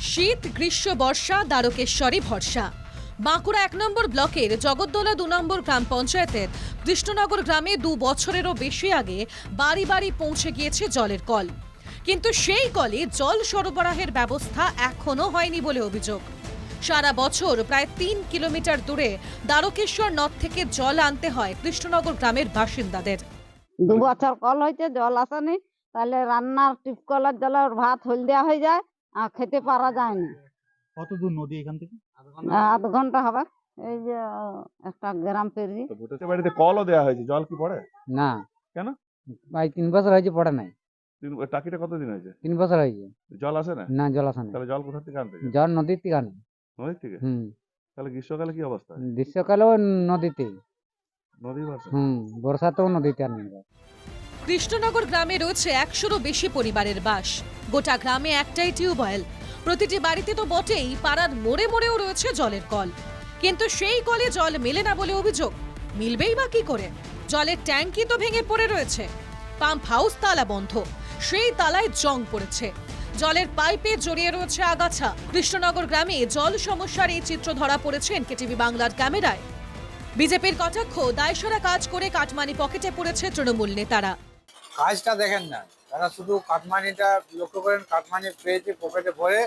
শীত গ্রীষ্ম বর্ষা দ্বারকেশ্বরী ভরসা। বাঁকুড়া 1 নম্বর ব্লকের জগদ্দলা 2 নম্বর গ্রাম পঞ্চায়েতের কৃষ্ণনগর গ্রামে 2 বছরেরও বেশি আগে বাড়ি বাড়ি পৌঁছে গিয়েছে জলের কল, কিন্তু সেই কলে জল সরবরাহের ব্যবস্থা এখনো হয়নি বলে অভিযোগ। সারা বছর প্রায় 3 কিলোমিটার দূরে দ্বারকেশ্বর নদ থেকে জল আনতে হয় কৃষ্ণনগর গ্রামের বাসিন্দাদের। 2 বছর কল হয়েছে, জল আসেনি, তাহলে রান্নার টিপকলের জলের ভাত হলদিয়া হয়ে যায় আর খেতে পারা যায় না। কত দূর নদী এখান থেকে? আধ ঘন্টা হবে, এই যে একটা গ্রাম পেরিয়ে। তো ভোটের বাড়িতে কলও দেওয়া হয়েছে, জল কি পড়ে? না। কেন? ভাই 3 বছর হয়েছে, পড়ে নাই। টাকিটা কতদিন হয়েছে? 3 বছর হয়েছে। জল আসে না? না, জল আসে না। তাহলে জল কোথা থেকে আনতে? জল নদীর থেকে আনে। নদীর থেকে? তাহলে গ্রীষ্মকালে কি অবস্থা? গ্রীষ্মকালেও নদীতে। নদীর ভাষা? বর্ষাতেও নদীতে আনে। কৃষ্ণনগর গ্রামে রয়েছে 100-রও বেশি পরিবারের বাস। গোটা গ্রামে একটাই টিউবওয়েল, প্রতিটি বাড়িতে তো বটেই, পাড়ার মোড়ে মোড়েও রয়েছে জলের কল, কিন্তু সেই কলে জল মেলে না বলে অভিযোগ। মিলবেই বা কি করে? জলের ট্যাঙ্কি তো ভেঙে পড়ে রয়েছে, পাম্প হাউস তালা বন্ধ, সেই তালায় জং পড়েছে, জলের পাইপে জড়িয়ে রয়েছে আগাছা। কৃষ্ণনগর গ্রামে জল সমস্যার এই চিত্র ধরা পড়েছে এনকেটিভি বাংলার ক্যামেরায়। বিজেপির কটাক্ষ, দায়সারা কাজ করে কাটমানি পকেটে পড়েছে তৃণমূল নেতারা। কাজটা দেখেন না, তারা শুধু কাটমানিটা লক্ষ্য করেন, কাটমানি পেয়েছে পকেটে ভরে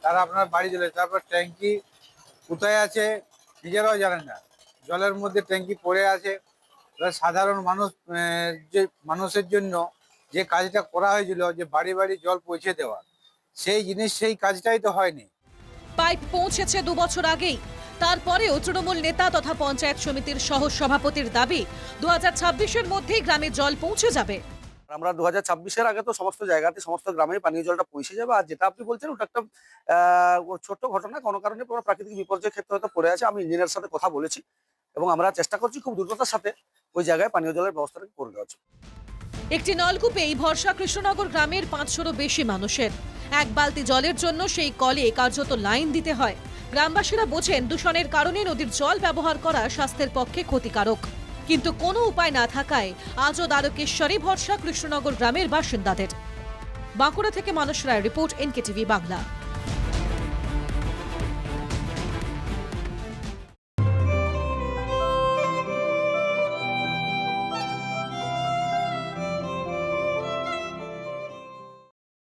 তারা আপনার বাড়ি চলে, তারপর ট্যাঙ্কি কোথায় আছে নিজেরাও জানেন না, জলের মধ্যে ট্যাঙ্কি পড়ে আছে। সাধারণ মানুষ, যে মানুষের জন্য যে কাজটা করা হয়েছিল, যে বাড়ি বাড়ি জল পৌঁছে দেওয়া, সেই কাজটাই তো হয়নি। পাইপ পৌঁছেছে 2 বছর আগেই, তারপরেও তৃণমূল নেতা তথা পঞ্চায়েত সমিতির সহ সভাপতির দাবি 2026-এর মধ্যেই গ্রামে জল পৌঁছে যাবে। আমরা 2026-এর আগে তো সমস্ত জায়গাতে সমস্ত গ্রামে পানীয় জলটা পৌঁছে যাবে। আর যেটা আপনি বলছেন ওটা একটা ছোট্ট ঘটনা, কোনো কারণে কোনো প্রাকৃতিক বিপর্যয়ের ক্ষেত্রে হয়তো পড়ে আছে। আমি ইঞ্জিনিয়ারের সাথে কথা বলেছি এবং আমরা চেষ্টা করছি খুব দ্রুততার সাথে ওই জায়গায় পানীয় জলের ব্যবস্থাটা করে দেওয়া হচ্ছে। একটি নলকূপেই ভরসা কৃষ্ণনগর গ্রামের 500-রও বেশি মানুষের। এক বালতি জলের জন্য সেই কলে কার্যত লাইন দিতে হয়। গ্রামবাসীরা বোঝেন দূষণের কারণে নদীর জল ব্যবহার করা স্বাস্থ্যের পক্ষে ক্ষতিকারক, কিন্তু কোনো উপায় না থাকায় আজও দ্বারকেশ্বরী ভরসা কৃষ্ণনগর গ্রামের বাসিন্দাদের। বাঁকুড়া থেকে মানস রায়ের রিপোর্ট, এনকেটিভি বাংলা।